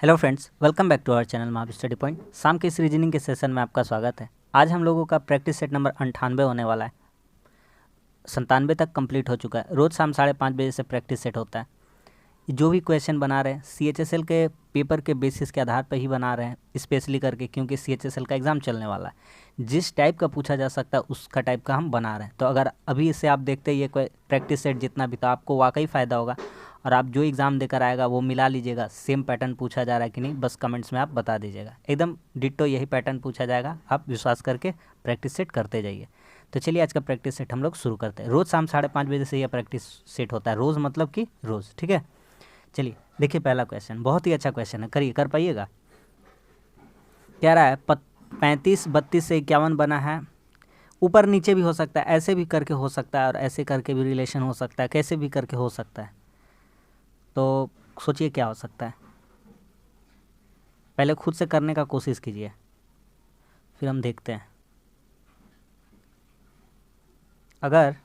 Hello friends, welcome back to our channel Mahavir study point. शाम के इस रीजनिंग के सेशन में आपका स्वागत है। आज हम लोगों का प्रैक्टिस सेट नंबर 98 होने वाला है। 97 तक कंप्लीट हो चुका है। रोज़ शाम 5:30 बजे से प्रैक्टिस सेट होता है। जो भी क्वेश्चन बना रहे हैं CHSL के पेपर के बेसिस के आधार पर ही बना रहे हैं, स्पेशली करके, क्योंकि CHSL का एग्ज़ाम चलने वाला है। जिस टाइप का पूछा जा सकता है उसका टाइप का हम बना रहे हैं। तो अगर अभी से आप देखते हैं ये प्रैक्टिस सेट जितना भी, तो आपको वाकई फ़ायदा होगा। और आप जो एग्ज़ाम देकर आएगा वो मिला लीजिएगा, सेम पैटर्न पूछा जा रहा है कि नहीं, बस कमेंट्स में आप बता दीजिएगा। एकदम डिट्टो यही पैटर्न पूछा जाएगा, आप विश्वास करके प्रैक्टिस सेट करते जाइए। तो चलिए आज का प्रैक्टिस सेट हम लोग शुरू करते हैं। रोज़ शाम 5:30 बजे से यह प्रैक्टिस सेट होता है। रोज़ मतलब कि रोज़, ठीक है। चलिए देखिए, पहला क्वेश्चन बहुत ही अच्छा क्वेश्चन है, करिए, कर पाइएगा। कह रहा है 35 32 से 51 बना है। ऊपर नीचे भी हो सकता है, ऐसे भी करके हो सकता है और ऐसे करके भी रिलेशन हो सकता है, कैसे भी करके हो सकता है। तो सोचिए क्या हो सकता है। पहले खुद से करने का कोशिश कीजिए, फिर हम देखते हैं। अगर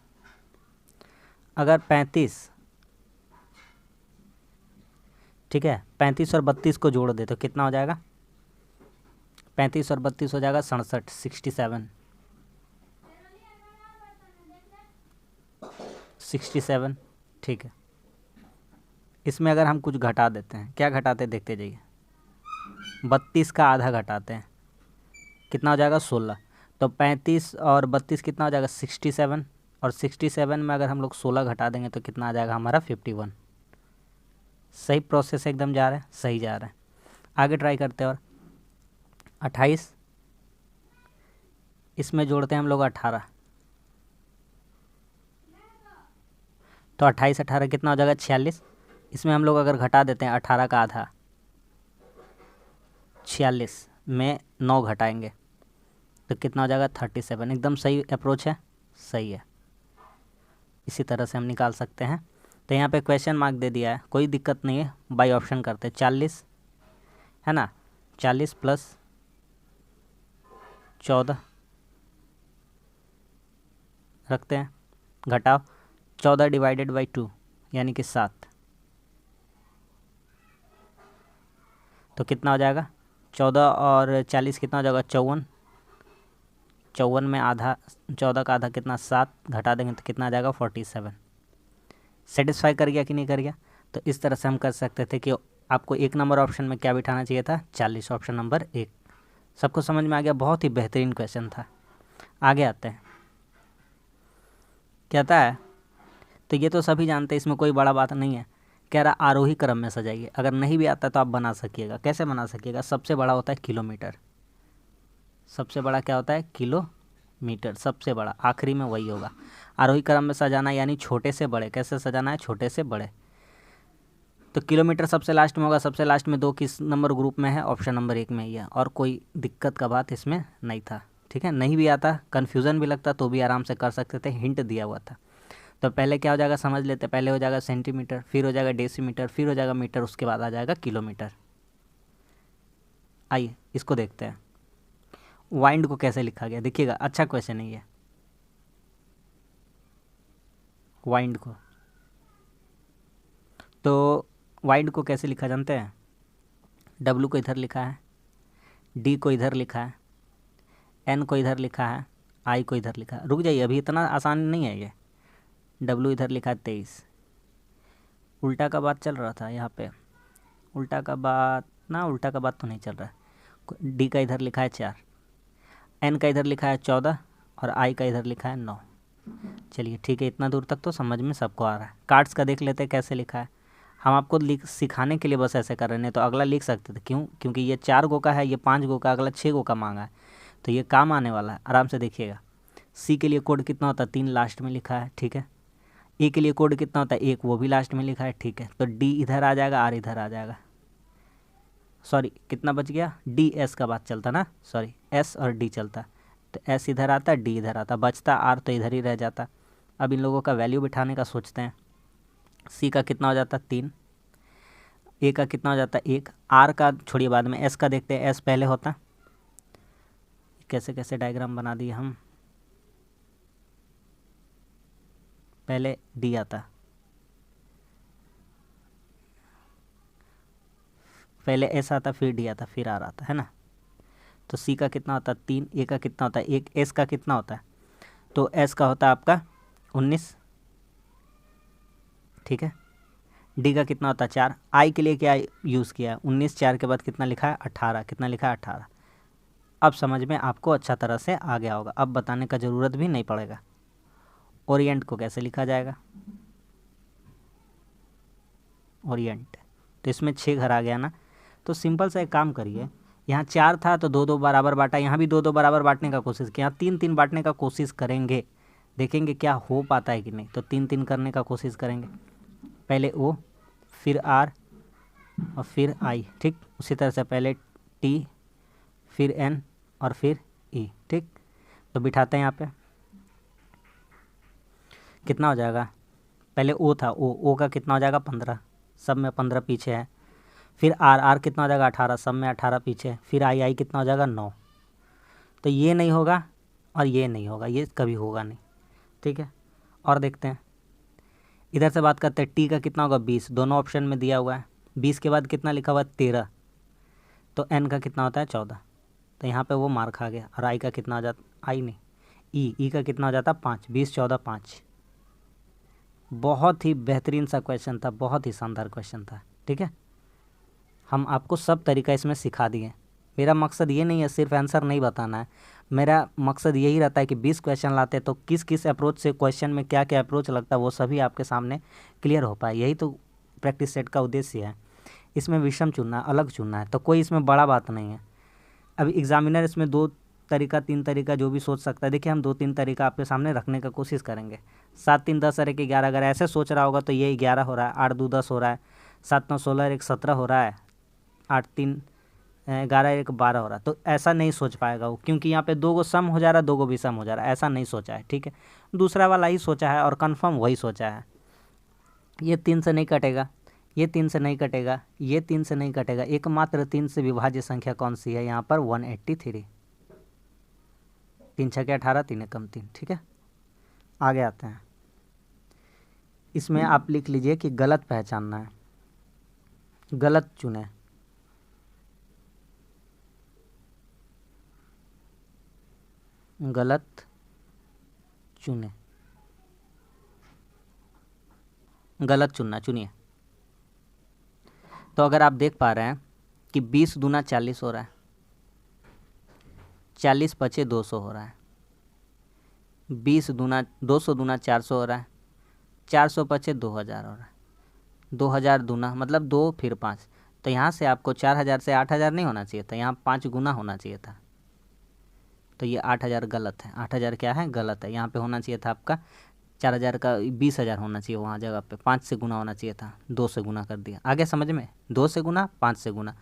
35, ठीक है, 35 और 32 को जोड़ दे तो कितना हो जाएगा? 35 और 32 हो जाएगा 67, 67, ठीक है। इसमें अगर हम कुछ घटा देते हैं, क्या घटाते हैं देखते जाइए। 32 का आधा घटाते हैं, कितना हो जाएगा? 16। तो 35 और 32 कितना हो जाएगा? 67। और 67 में अगर हम लोग 16 घटा देंगे तो कितना आ जाएगा हमारा? 51। सही प्रोसेस एकदम जा रहा है, सही जा रहा है। आगे ट्राई करते हैं। और 28, इसमें जोड़ते हैं हम लोग 18। तो 28 18 कितना हो जाएगा? 46। इसमें हम लोग अगर घटा देते हैं 18 का आधा, 46 में 9 घटाएंगे तो कितना हो जाएगा? 37। एकदम सही अप्रोच है, सही है। इसी तरह से हम निकाल सकते हैं। तो यहाँ पे क्वेश्चन मार्क दे दिया है, कोई दिक्कत नहीं है, बाई ऑप्शन करते हैं। 40 है ना, 40 प्लस 14 रखते हैं, घटाओ 14 डिवाइडेड बाई 2 यानी कि 7। तो कितना हो जाएगा? 14 और 40 कितना हो जाएगा? 54। 54 में आधा, 14 का आधा कितना? 7, घटा देंगे तो कितना आ जाएगा? 47। सेटिस्फाई कर गया कि नहीं कर गया? तो इस तरह से हम कर सकते थे कि आपको 1 नंबर ऑप्शन में क्या बिठाना चाहिए था? 40, ऑप्शन नंबर 1। सबको समझ में आ गया? बहुत ही बेहतरीन क्वेश्चन था। आगे आते हैं। कहता है, तो ये तो सभी जानते हैं, इसमें कोई बड़ा बात नहीं है। कह रहा आरोही क्रम में सजाइए। अगर नहीं भी आता तो आप बना सकिएगा। कैसे बना सकिएगा? सबसे बड़ा होता है किलोमीटर। सबसे बड़ा क्या होता है? किलोमीटर सबसे बड़ा, आखिरी में वही होगा। आरोही क्रम में सजाना यानी छोटे से बड़े। कैसे सजाना है? छोटे से बड़े। तो किलोमीटर सबसे लास्ट में होगा। सबसे लास्ट में 2 किस नंबर ग्रुप में है? ऑप्शन नंबर 1 में ही है। और कोई दिक्कत का बात इसमें नहीं था, ठीक है। नहीं भी आता, कन्फ्यूज़न भी लगता तो भी आराम से कर सकते थे, हिंट दिया हुआ था। तो पहले क्या हो जाएगा समझ लेते। पहले हो जाएगा सेंटीमीटर, फिर हो जाएगा डेसीमीटर, फिर हो जाएगा मीटर, उसके बाद आ जाएगा किलोमीटर। आइए इसको देखते हैं, वाइंड को कैसे लिखा गया। देखिएगा, अच्छा क्वेश्चन है ये। वाइंड को, तो वाइंड को कैसे लिखा जानते हैं? W को इधर लिखा है, D को इधर लिखा है, N को इधर लिखा है, I को इधर लिखा है। रुक जाइए, अभी इतना आसान नहीं है ये। W इधर लिखा है 23। उल्टा का बात चल रहा था यहाँ पे, उल्टा का बात ना, उल्टा का बात तो नहीं चल रहा है। D का इधर लिखा है 4, N का इधर लिखा है 14 और I का इधर लिखा है 9। चलिए ठीक है, इतना दूर तक तो समझ में सबको आ रहा है। कार्ड्स का देख लेते हैं कैसे लिखा है। हम आपको सिखाने के लिए बस ऐसे कर रहे हैं, तो अगला लिख सकते थे। क्यों? क्योंकि ये 4 गो का है, ये 5 गो का, अगला 6 गो का मांगा है, तो ये काम आने वाला है। आराम से देखिएगा। सी के लिए कोड कितना होता है? 3 लास्ट में लिखा है, ठीक है। ए के लिए कोड कितना होता है? 1, वो भी लास्ट में लिखा है, ठीक है। तो डी इधर आ जाएगा, आर इधर आ जाएगा। सॉरी, कितना बच गया? डी एस का बात चलता ना, सॉरी, एस और डी चलता। तो एस इधर आता, डी इधर आता, बचता आर तो इधर ही रह जाता। अब इन लोगों का वैल्यू बिठाने का सोचते हैं। सी का कितना हो जाता? 3। ए का कितना हो जाता? 1। आर का छोड़िए, बाद में एस का देखते हैं। एस पहले होता, कैसे कैसे डायग्राम बना दिए हम। पहले डी आता, पहले एस आता फिर डी आता फिर आर आता है ना। तो सी का कितना होता है 3, ए का कितना होता है 1, एस का कितना होता है, तो एस का होता है आपका 19, ठीक है। डी का कितना होता है 4, आई के लिए क्या यूज़ किया है 19, 4 के बाद कितना लिखा है 18, कितना लिखा है 18। अब समझ में आपको अच्छा तरह से आ गया होगा, अब बताने का ज़रूरत भी नहीं पड़ेगा। ओरिएंट को कैसे लिखा जाएगा, ओरिएंट, तो इसमें 6 घर आ गया ना। तो सिंपल सा एक काम करिए, यहाँ 4 था तो 2 2 बराबर बांटा, यहाँ भी 2 2 बराबर बांटने का कोशिश किया, 3 3 बांटने का कोशिश करेंगे, देखेंगे क्या हो पाता है कि नहीं। तो 3 3 करने का कोशिश करेंगे, पहले ओ फिर आर और फिर आई, ठीक। उसी तरह से पहले टी फिर एन और फिर ई, ठीक। तो बिठाते हैं यहाँ पे, कितना हो जाएगा, पहले ओ था, ओ का कितना हो जाएगा 15, सब में 15 पीछे है। फिर आर, आर कितना हो जाएगा 18, सब में 18 पीछे है। फिर आई, आई कितना हो जाएगा 9। तो ये नहीं होगा और ये नहीं होगा, ये कभी होगा नहीं, ठीक है। और देखते हैं, इधर से बात करते हैं, टी का कितना होगा 20, दोनों ऑप्शन में दिया हुआ है। 20 के बाद कितना लिखा हुआ है 13, तो एन का कितना होता है 14, तो यहाँ पे वो मार खा गया। और आई का कितना हो जाता, आई नहीं, ई का कितना हो जाता 5, 20 14 5। बहुत ही बेहतरीन सा क्वेश्चन था, बहुत ही शानदार क्वेश्चन था, ठीक है। हम आपको सब तरीका इसमें सिखा दिए। मेरा मकसद ये नहीं है सिर्फ आंसर नहीं बताना है, मेरा मकसद यही रहता है कि 20 क्वेश्चन लाते हैं तो किस किस अप्रोच से क्वेश्चन में क्या क्या अप्रोच लगता है वो सभी आपके सामने क्लियर हो पाए। यही तो प्रैक्टिस सेट का उद्देश्य है। इसमें विषम चुनना है, अलग चुनना है, तो कोई इसमें बड़ा बात नहीं है। अभी एग्जामिनर इसमें 2 तरीका 3 तरीका जो भी सोच सकता है, देखिए हम 2-3 तरीका आपके सामने रखने का कोशिश करेंगे। 7 3 10 और 1 11, अगर ऐसे सोच रहा होगा तो ये 11 हो रहा है, 8 2 10 हो रहा है, 7 9 16 और 1 17 हो रहा है, 8 3 11 1 12 हो रहा है। तो ऐसा नहीं सोच पाएगा वो, क्योंकि यहाँ पे 2 को सम हो जा रहा है, 2 को भी सम हो जा रहा है, ऐसा नहीं सोचा है, ठीक है। दूसरा वाला ही सोचा है और कन्फर्म वही सोचा है। ये 3 से नहीं कटेगा, ये 3 से नहीं कटेगा, ये 3 से नहीं कटेगा, एकमात्र 3 से विभाज्य संख्या कौन सी है यहाँ पर 183। 3 छके 18, 3 एकम 3, ठीक है। आगे आते हैं, इसमें आप लिख लीजिए कि गलत पहचानना है, गलत चुने, गलत चुने, गलत चुनना, चुनिए। तो अगर आप देख पा रहे हैं कि 20 दूना 40 हो रहा है, 40 पचे 200 हो रहा है, 20 दूना 200 दूना 400 हो रहा है, 400 पचे 2000 हो रहा है, 2000 दूना मतलब 2 फिर 5, तो यहाँ से आपको 4000 से 8000 नहीं होना चाहिए था, यहाँ 5 गुना होना चाहिए था। तो ये 8000 गलत है, 8000 क्या है गलत है, यहाँ पे होना चाहिए था आपका 4000 का 20,000 होना चाहिए, वहाँ जगह पे 5 से गुना होना चाहिए था, 2 से गुना कर दिया। आगे समझ में, 2 से गुना 5 से गुना,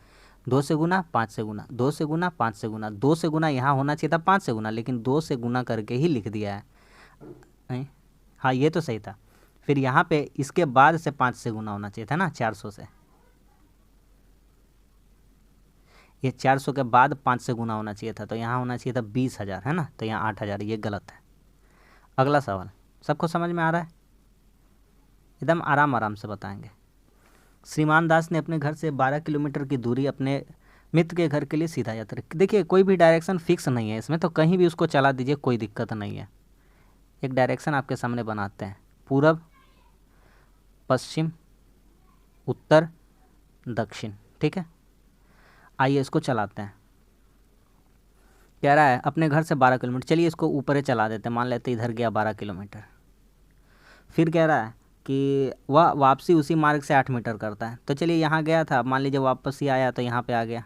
2 से गुना 5 से गुना, 2 से गुना 5 से गुना, 2 से गुना यहाँ होना चाहिए था 5 से गुना, लेकिन 2 से गुना करके ही लिख दिया है नहीं? हाँ ये तो सही था। फिर यहाँ पे इसके बाद से 5 से गुना होना चाहिए था ना 400 से, ये 400 के बाद 5 से गुना होना चाहिए था, तो यहाँ होना चाहिए था 20,000 है ना, तो यहाँ 8,000, ये गलत है। अगला सवाल सबको समझ में आ रहा है, एकदम आराम आराम से बताएंगे। श्रीमान दास ने अपने घर से 12 किलोमीटर की दूरी अपने मित्र के घर के लिए सीधा यात्रा। देखिए कोई भी डायरेक्शन फिक्स नहीं है इसमें, तो कहीं भी उसको चला दीजिए, कोई दिक्कत नहीं है। एक डायरेक्शन आपके सामने बनाते हैं, पूरब पश्चिम उत्तर दक्षिण, ठीक है। आइए इसको चलाते हैं। कह रहा है अपने घर से 12 किलोमीटर, चलिए इसको ऊपर ही चला देते हैं, मान लेते इधर गया 12 किलोमीटर। फिर कह रहा है कि वह वापसी उसी मार्ग से 8 मीटर करता है, तो चलिए यहाँ गया था, मान लीजिए वापस ही आया तो यहाँ पे आ गया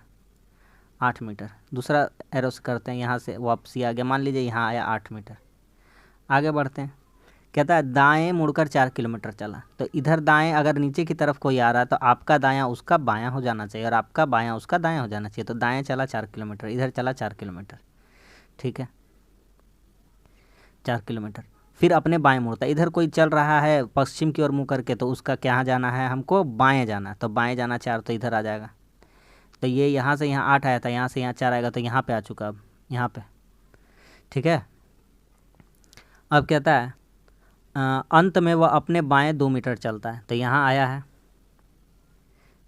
8 मीटर। दूसरा एरोस करते हैं, यहाँ से वापसी आ गया, मान लीजिए यहाँ आया 8 मीटर। आगे बढ़ते हैं, कहता है दाएं मुड़कर 4 किलोमीटर चला, तो इधर दाएं अगर नीचे की तरफ कोई आ रहा है तो आपका दायां उसका बायां हो जाना चाहिए और आपका बायां उसका दायां हो जाना चाहिए। तो दाएं चला 4 किलोमीटर, इधर चला 4 किलोमीटर, ठीक है 4 किलोमीटर। फिर अपने बाएं मुड़ता, इधर कोई चल रहा है पश्चिम की ओर मुँह करके, तो उसका क्या जाना है, हमको बाएँ जाना, तो बाएँ जाना 4, तो इधर आ जाएगा। तो ये यहाँ से यहाँ 8 आया था, यहाँ से यहाँ 4 आएगा, तो यहाँ पे आ चुका अब यहाँ पे, ठीक है। अब कहता है अंत में वह अपने बाएं 2 मीटर चलता है, तो यहाँ आया है,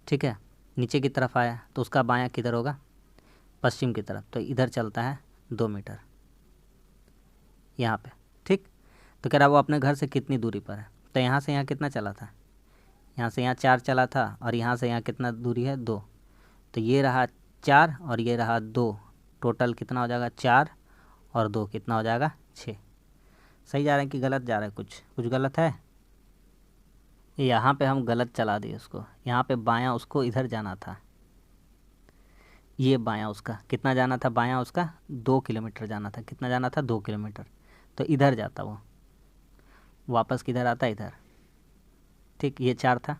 ठीक है। नीचे की तरफ आया तो उसका बायां किधर होगा, पश्चिम की तरफ, तो इधर चलता है 2 मीटर यहाँ पे, ठीक। तो कह रहा वो अपने घर से कितनी दूरी पर है, तो यहाँ से यहाँ कितना चला था, यहाँ से यहाँ 4 चला था, और यहाँ से यहाँ कितना दूरी है 2, तो ये रहा 4 और ये रहा 2, टोटल कितना हो जाएगा 4 और 2 कितना हो जाएगा 6। सही जा रहा है कि गलत जा रहा है, कुछ गलत है। यहाँ पे हम गलत चला दिए उसको, यहाँ पे बायां उसको इधर जाना था, ये बायां उसका कितना जाना था, बायां उसका 2 किलोमीटर जाना था, कितना जाना था 2 किलोमीटर, तो इधर जाता वो, वापस किधर आता इधर, ठीक। ये 4 था,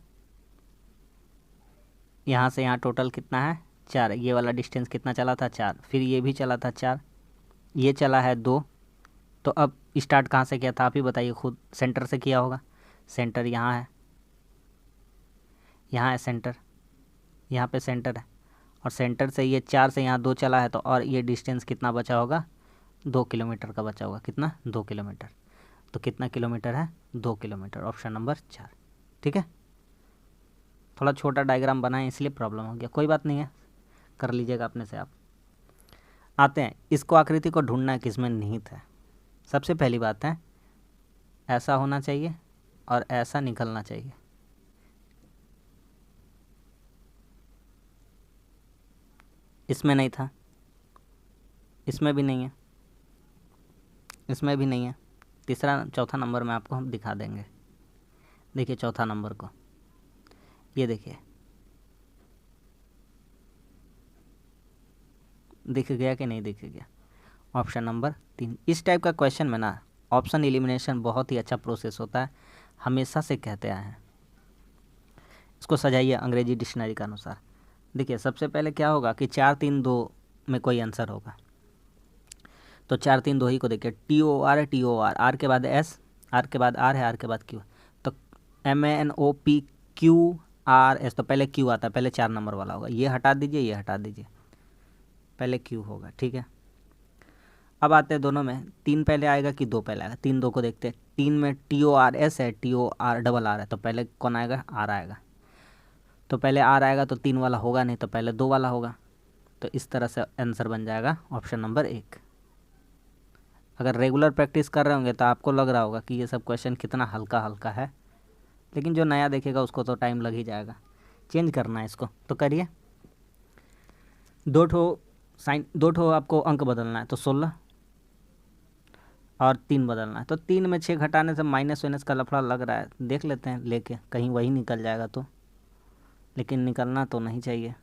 यहाँ से यहाँ टोटल कितना है 4, ये वाला डिस्टेंस कितना चला था 4, फिर ये भी चला था 4, ये चला है 2, तो अब स्टार्ट कहाँ से किया था आप ही बताइए खुद, सेंटर से किया होगा, सेंटर यहाँ है, यहाँ है सेंटर, यहाँ पे सेंटर है, और सेंटर से ये 4 से यहाँ 2 चला है, तो और ये डिस्टेंस कितना बचा होगा 2 किलोमीटर का बचा होगा, कितना 2 किलोमीटर, तो कितना किलोमीटर है 2 किलोमीटर, ऑप्शन नंबर 4, ठीक है। थोड़ा छोटा डायग्राम बनाएं इसलिए प्रॉब्लम हो गया, कोई बात नहीं है, कर लीजिएगा अपने से आप। आते हैं, इसको आकृति को ढूंढना है किसमें निहित है। सबसे पहली बात है ऐसा होना चाहिए और ऐसा निकलना चाहिए, इसमें नहीं था, इसमें भी नहीं है, इसमें भी नहीं है, तीसरा चौथा नंबर में आपको हम दिखा देंगे। देखिए चौथा नंबर को, ये देखिए दिख गया कि नहीं दिख गया, ऑप्शन नंबर 3। इस टाइप का क्वेश्चन में ना ऑप्शन एलिमिनेशन बहुत ही अच्छा प्रोसेस होता है, हमेशा से कहते आए हैं। इसको सजाइए अंग्रेजी डिक्शनरी के अनुसार। देखिए सबसे पहले क्या होगा कि 4 3 2 में कोई आंसर होगा, तो 4 3 2 ही को देखिए, TOR है, TOR, आर के बाद S, आर के बाद R है, आर के बाद Q, तो MANOPQRS, तो पहले Q आता है, पहले 4 नंबर वाला होगा, ये हटा दीजिए, ये हटा दीजिए, पहले Q होगा, ठीक है। अब आते हैं दोनों में, 3 पहले आएगा कि 2 पहले आएगा, 3 2 को देखते हैं, 3 में TORS है, TOR है, तो पहले कौन आएगा R आएगा, तो पहले R आएगा, तो 3 वाला होगा नहीं, तो पहले 2 वाला होगा, तो इस तरह से आंसर बन जाएगा ऑप्शन नंबर 1। अगर रेगुलर प्रैक्टिस कर रहे होंगे तो आपको लग रहा होगा कि ये सब क्वेश्चन कितना हल्का हल्का है, लेकिन जो नया देखेगा उसको तो टाइम लग ही जाएगा। चेंज करना है इसको, तो करिए। 2 ठो आपको अंक बदलना है, तो 16 और 3 बदलना है, तो 3 में 6 घटाने से माइनस वाइनस का लफड़ा लग रहा है, देख लेते हैं लेके, कहीं वही निकल जाएगा तो, लेकिन निकलना तो नहीं चाहिए।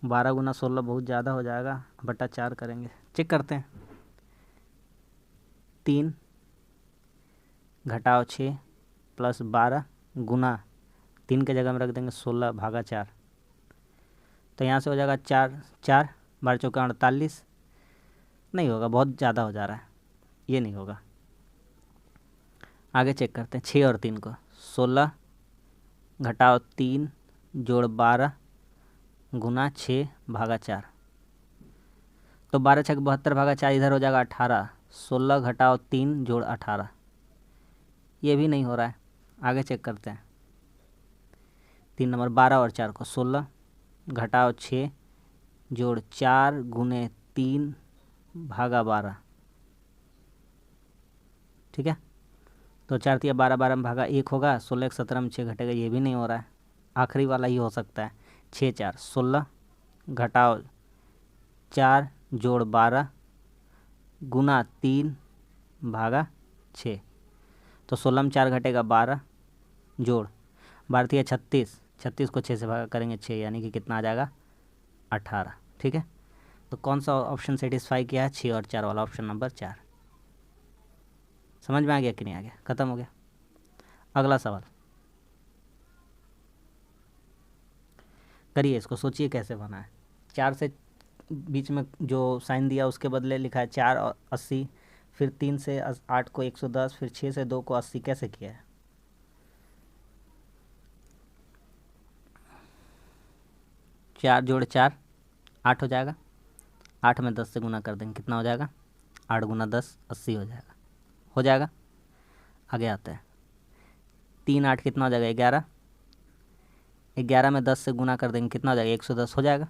12 गुना 16 बहुत ज़्यादा हो जाएगा, बटा 4 करेंगे, चेक करते हैं। 3 घटाओ 6 प्लस 12 गुना 3 के जगह में रख देंगे 16 भागा 4, तो यहाँ से हो जाएगा 4 4 12 चौका 48, नहीं होगा, बहुत ज़्यादा हो जा रहा है, ये नहीं होगा। आगे चेक करते हैं 6 और 3 को, 16 घटाओ 3 जोड़ 12 गुना 6 भागा 4, तो 12 छक 72 भागा 4 इधर हो जाएगा 18, 16 घटाओ 3 जोड़ 18, ये भी नहीं हो रहा है। आगे चेक करते हैं 3 नंबर 12 और 4 को, 16 घटाओ 6 जोड़ 4 गुने 3 भागा 12, ठीक है, तो 4 तिया 12, 12 में भागा 1 होगा, 16 17 में 6 घटेगा, ये भी नहीं हो रहा है। आखिरी वाला ही हो सकता है, 6 4 16 घटाओ 4 जोड़ 12 गुना 3 भागा 6, तो 16 में 4 घटेगा 12 जोड़ 12 तिया 36, 36 को 6 से भागा करेंगे 6, यानी कि कितना आ जाएगा 18, ठीक है। तो कौन सा ऑप्शन सेटिस्फाई किया है, 6 और 4 वाला, ऑप्शन नंबर 4। समझ में आ गया कि नहीं आ गया, ख़त्म हो गया। अगला सवाल करिए, इसको सोचिए कैसे बना है। 4 से बीच में जो साइन दिया उसके बदले लिखा है 4 और 80, फिर 3 से 8 को 110, फिर 6 से 2 को 80, कैसे किया है। 4 जोड़ 4 8 हो जाएगा, 8 में 10 से गुना कर देंगे, कितना हो जाएगा 8 गुना 10 80 हो जाएगा, हो जाएगा। आगे आते हैं 3 8 कितना हो जाएगा 11, 11 में 10 से गुना कर देंगे कितना हो जाएगा, 110 हो जाएगा,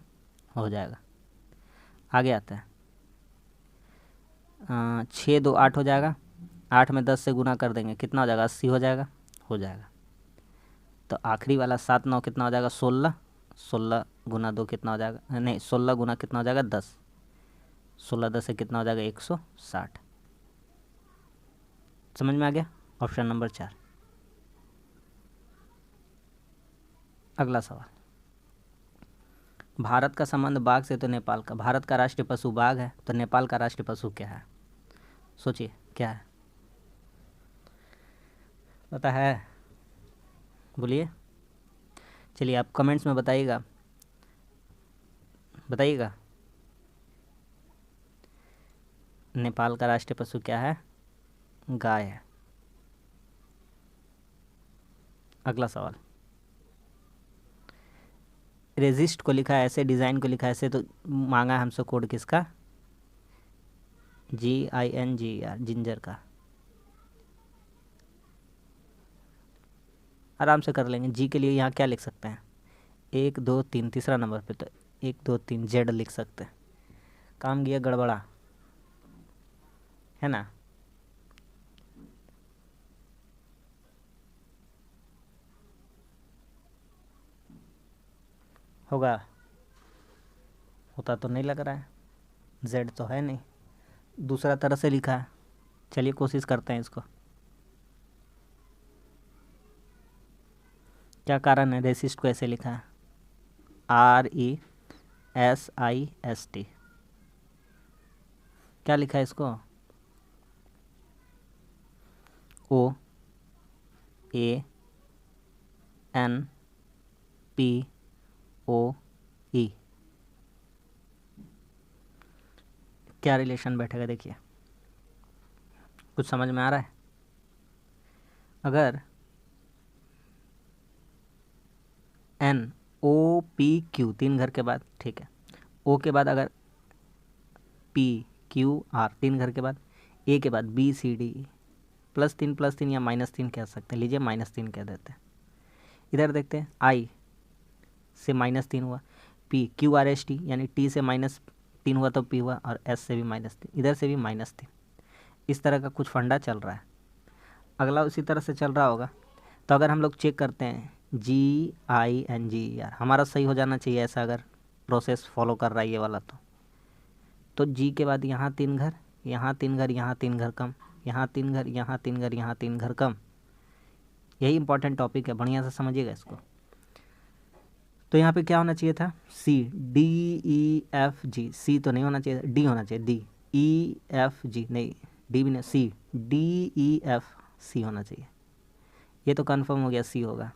हो जाएगा। आगे आता है 6 2 8 हो जाएगा, 8 में 10 से गुना कर देंगे कितना हो जाएगा, 80 हो जाएगा, हो जाएगा। तो आखिरी वाला 7 9 कितना हो जाएगा, 16, 16 गुना 2 कितना हो जाएगा, नहीं 16 गुना कितना हो जाएगा, 10, 16 10 से कितना हो जाएगा, 160। समझ में आ गया, ऑप्शन नंबर 4। अगला सवाल, भारत का संबंध बाघ से तो नेपाल का, भारत का राष्ट्रीय पशु बाघ है तो नेपाल का राष्ट्रीय पशु क्या है, सोचिए क्या है, पता है, बोलिए, चलिए आप कमेंट्स में बताइएगा, बताइएगा नेपाल का राष्ट्रीय पशु क्या है, गाय है। अगला सवाल, रेजिस्ट को लिखा है ऐसे, डिज़ाइन को लिखा है ऐसे, तो मांगा है हमसे कोड किसका, GINGER, जिंजर का। आराम से कर लेंगे। जी के लिए यहाँ क्या लिख सकते हैं, 1 2 3, तीसरा नंबर पे तो 1 2 3 जेड लिख सकते हैं, काम गया गड़बड़ा, है ना। होगा, होता तो नहीं लग रहा है, जेड तो है नहीं, दूसरा तरह से लिखा है, चलिए कोशिश करते हैं इसको। क्या कारण है, रेसिस्ट को ऐसे लिखा है, RESIST, क्या लिखा है इसको, OANPOE, क्या रिलेशन बैठेगा, देखिए कुछ समझ में आ रहा है। अगर NOPQ 3 घर के बाद, ठीक है, O के बाद अगर PQR 3 घर के बाद, A के बाद BCD +3 या -3 कह सकते हैं, लीजिए -3 कह देते हैं। इधर देखते हैं I से -3 हुआ, PQRST यानी T से -3 हुआ तो P हुआ, और S से भी -3, इधर से भी -3, इस तरह का कुछ फंडा चल रहा है। अगला उसी तरह से चल रहा होगा, तो अगर हम लोग चेक करते हैं GINGER, हमारा सही हो जाना चाहिए ऐसा, अगर प्रोसेस फॉलो कर रहा है ये वाला, तो G के बाद यहाँ 3 घर, यहाँ 3 घर, यहाँ 3 घर कम, यहाँ 3 घर, यहाँ 3 घर, यहाँ 3 घर कम। यही इंपॉर्टेंट टॉपिक है, बढ़िया से समझिएगा इसको। तो यहाँ पे क्या होना चाहिए था, CDEFG, C तो नहीं होना चाहिए, D होना चाहिए, DEFG नहीं, D भी नहीं, CDEFC होना चाहिए, ये तो कंफर्म हो गया, C होगा,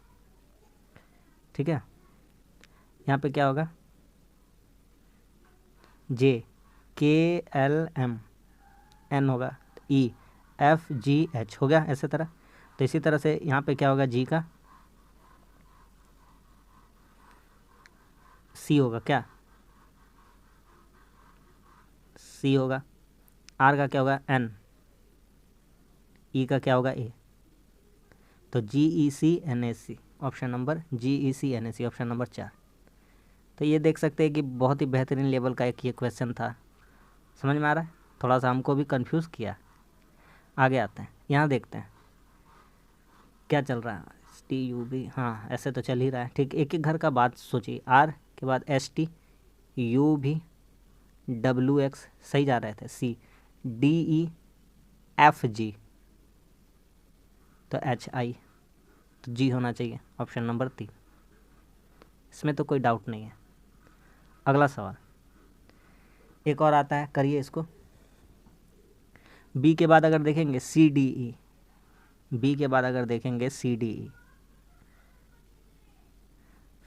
ठीक है। यहाँ पे क्या होगा, JKLM, N होगा, EFGH हो गया, ऐसे तरह। तो इसी तरह से यहाँ पे क्या होगा, G का C होगा, क्या C होगा, R का क्या होगा, N, E का क्या होगा, A, तो GECNAC, option number GECNAC, option number 4। तो ये देख सकते हैं कि बहुत ही बेहतरीन लेवल का एक ये क्वेश्चन था, समझ में आ रहा है, थोड़ा सा हमको भी कंफ्यूज किया। आगे आते हैं, यहाँ देखते हैं क्या चल रहा है, STUB, हाँ ऐसे तो चल ही रहा है, ठीक। एक एक घर का बात सोचिए, R के बाद ST, U भी, WX सही जा रहे थे, C, DEFG, तो HI, तो G होना चाहिए, ऑप्शन नंबर 3, इसमें तो कोई डाउट नहीं है। अगला सवाल एक और आता है, करिए इसको। B के बाद अगर देखेंगे CDE, B के बाद अगर देखेंगे CDE,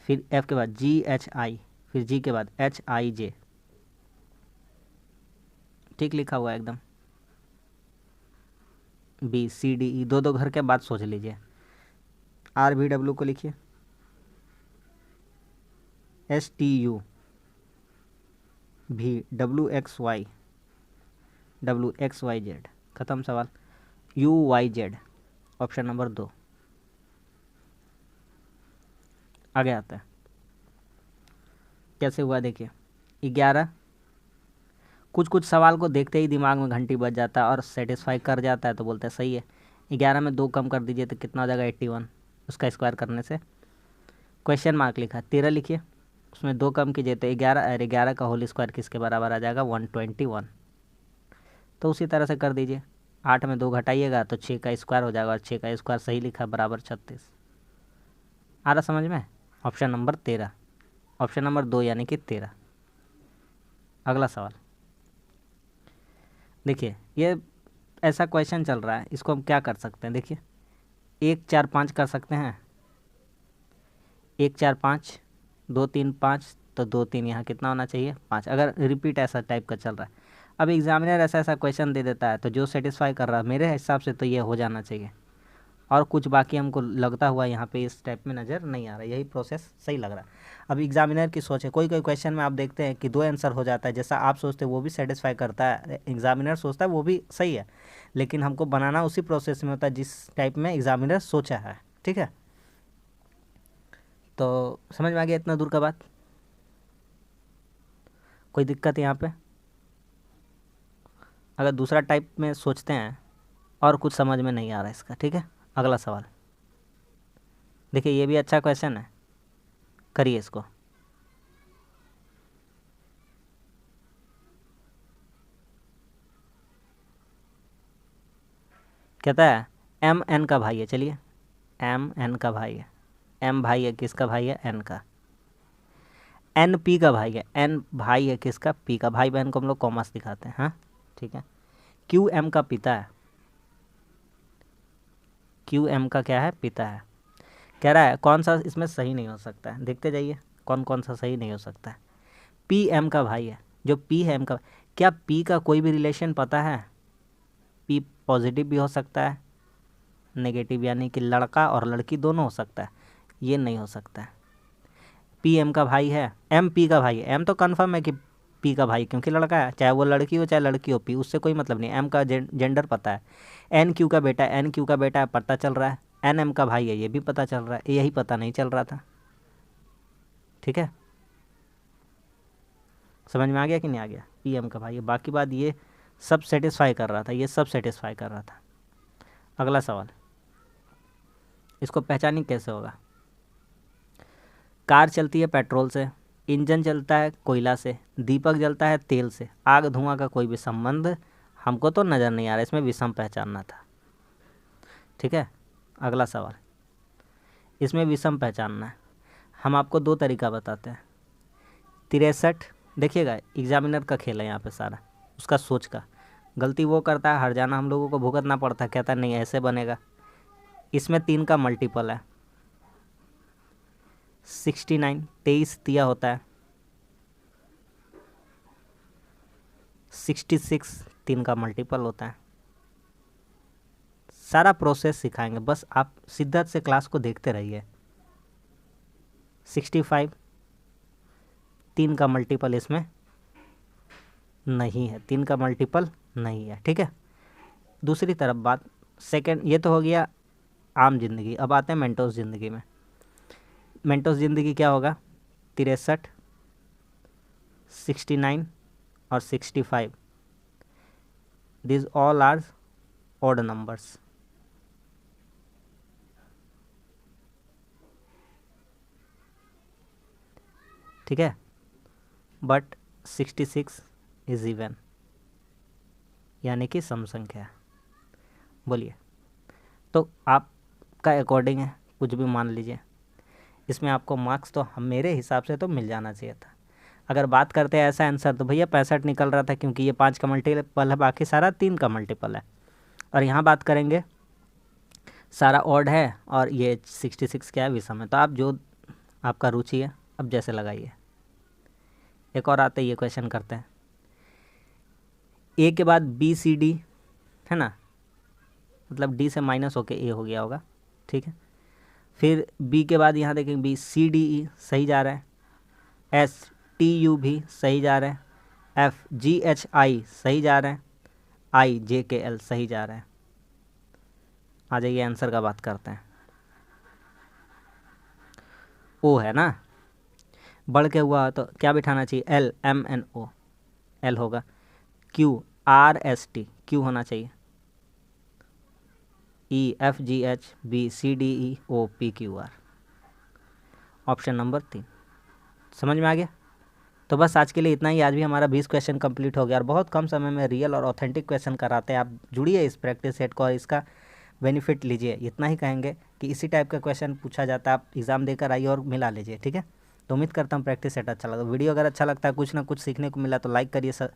फिर F के बाद GHI, फिर G के बाद HIJ, ठीक लिखा हुआ है एकदम, BCDE, दो घर के बाद सोच लीजिए। RBW को लिखिए, STU भी, WXYZ, खत्म सवाल, UYZ, ऑप्शन नंबर 2। आगे आते हैं, कैसे हुआ देखिए। 11, कुछ कुछ सवाल को देखते ही दिमाग में घंटी बज जाता है और सेटिस्फाई कर जाता है तो बोलते हैं सही है। 11 में 2 कम कर दीजिए तो कितना हो जाएगा 81, उसका स्क्वायर करने से। क्वेश्चन मार्क लिखा, 13 लिखिए, उसमें 2 कम कीजिए तो 11, और 11 का होल स्क्वायर किसके बराबर आ जाएगा 121। तो उसी तरह से कर दीजिए, 8 में 2 घटाइएगा तो 6 का स्क्वायर हो जाएगा, और 6 का स्क्वायर सही लिखा बराबर 36। आ रहा समझ में? ऑप्शन नंबर 13, ऑप्शन नंबर 2 यानी कि 13। अगला सवाल देखिए, ये ऐसा क्वेश्चन चल रहा है, इसको हम क्या कर सकते हैं देखिए, 1 4 5 कर सकते हैं, 1 4 5, 2 3 5, तो 2 3 यहाँ कितना होना चाहिए 5, अगर रिपीट ऐसा टाइप का चल रहा है। अब एग्जामिनर ऐसा ऐसा क्वेश्चन दे देता है तो जो सेटिस्फाई कर रहा है मेरे हिसाब से तो ये हो जाना चाहिए, और कुछ बाकी हमको लगता हुआ यहाँ पे इस टाइप में नज़र नहीं आ रहा, यही प्रोसेस सही लग रहा है। अब एग्जामिनर की सोच है, कोई कोई क्वेश्चन में आप देखते हैं कि 2 आंसर हो जाता है, जैसा आप सोचते हैं वो भी सेटिस्फाई करता है, एग्जामिनर सोचता है वो भी सही है, लेकिन हमको बनाना उसी प्रोसेस में होता है जिस टाइप में एग्जामिनर सोचा है। ठीक है, तो समझ में आ गया इतना दूर का बात? कोई दिक्कत यहाँ पे? अगर दूसरा टाइप में सोचते हैं और कुछ समझ में नहीं आ रहा है इसका, ठीक है। अगला सवाल देखिए, ये भी अच्छा क्वेश्चन है, करिए इसको। कहता है एम एन का भाई है, चलिए एम एन का भाई है, एम भाई है किसका भाई है एन का, एन पी का भाई है, एन भाई है किसका पी का, भाई बहन को हम लोग कॉमर्स दिखाते हैं, हाँ ठीक है। क्यू एम का पिता है, क्यू एम का क्या है पिता है। कह रहा है कौन सा इसमें सही नहीं हो सकता है, देखते जाइए कौन कौन सा सही नहीं हो सकता है। पी एम का भाई है, जो पी है एम का, क्या पी का कोई भी रिलेशन पता है? पी पॉजिटिव भी हो सकता है, नेगेटिव, यानी कि लड़का और लड़की दोनों हो सकता है, ये नहीं हो सकता है। पी एम का भाई है, एम पी का भाई है, एम तो कन्फर्म है कि पी का भाई क्योंकि लड़का है, चाहे वो लड़की हो चाहे लड़की हो, पी उससे कोई मतलब नहीं, एम का जेंडर पता है। एन क्यू का बेटा, एन क्यू का बेटा है पता चल रहा है, एन एम का भाई है ये भी पता चल रहा है, यही पता नहीं चल रहा था। ठीक है, समझ में आ गया कि नहीं आ गया? पी एम का भाई है, बाकी बात ये सब सेटिस्फाई कर रहा था, ये सब सेटिस्फाई कर रहा था। अगला सवाल, इसको पहचानिए कैसे होगा। कार चलती है पेट्रोल से, इंजन चलता है कोयला से, दीपक जलता है तेल से, आग धुआं का कोई भी संबंध हमको तो नज़र नहीं आ रहा, इसमें विषम पहचानना था। ठीक है, अगला सवाल, इसमें विषम पहचानना है। हम आपको 2 तरीका बताते हैं। 63, देखिएगा एग्जामिनर का खेल है यहाँ पे सारा, उसका सोच का, गलती वो करता है, हर जाना हम लोगों को भुगतना पड़ता है, कहता है नहीं ऐसे बनेगा। इसमें 3 का मल्टीपल है, 69, 23 दिया होता है, 66 3 का मल्टीपल होता है। सारा प्रोसेस सिखाएंगे, बस आप शिद्दत से क्लास को देखते रहिए। 65 3 का मल्टीपल इसमें नहीं है, 3 का मल्टीपल नहीं है। ठीक है, दूसरी तरफ बात, सेकंड ये तो हो गया आम जिंदगी, अब आते हैं मेंटोस ज़िंदगी में। मेंटोस ज़िंदगी क्या होगा, 63, 69 और 65, this all are odd numbers. ठीक है, बट 66 इज इवन, यानी कि सम संख्या है। बोलिए, तो आपका अकॉर्डिंग है, कुछ भी मान लीजिए, इसमें आपको मार्क्स तो हम मेरे हिसाब से तो मिल जाना चाहिए था। अगर बात करते हैं ऐसा आंसर तो भैया 65 निकल रहा था, क्योंकि ये 5 का मल्टीपल है, बाकी सारा 3 का मल्टीपल है। और यहाँ बात करेंगे सारा ऑड है और ये 66 क्या है विषम है, तो आप जो आपका रुचि है अब जैसे लगाइए। एक और आते ये क्वेश्चन करते हैं, ए के बाद बी सी डी है ना, मतलब डी से माइनस होके ए हो गया होगा। ठीक है, फिर बी के बाद यहाँ देखेंगे बी सी डी ई सही जा रहा है, एस टी यू भी सही जा रहा है, एफ जी एच आई सही जा रहा है, आई जे के एल सही जा रहा है। आ जाइए आंसर का बात करते हैं। ओ है ना, बढ़ के हुआ तो क्या बिठाना चाहिए, L, M N O, L होगा। Q, R S T, Q होना चाहिए। E, F G H, B C D E, O P Q R. Option number 3। समझ में आ गया? तो बस आज के लिए इतना ही। आज भी हमारा 20 क्वेश्चन कंप्लीट हो गया और बहुत कम समय में रियल और ऑथेंटिक क्वेश्चन कराते हैं। आप जुड़िए इस प्रैक्टिस सेट को और इसका बेनिफिट लीजिए। इतना ही कहेंगे कि इसी टाइप का क्वेश्चन पूछा जाता है, आप एग्ज़ाम देकर आइए और मिला लीजिए, ठीक है। तो उम्मीद करता हूँ प्रैक्टिस सेट अच्छा लगा। वीडियो अगर अच्छा लगता है, कुछ ना कुछ सीखने को मिला तो लाइक करिए।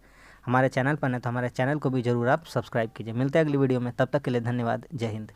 हमारे चैनल पर नहीं तो हमारे चैनल को भी ज़रूर आप सब्सक्राइब कीजिए। मिलते हैं अगली वीडियो में, तब तक के लिए धन्यवाद। जय हिंद।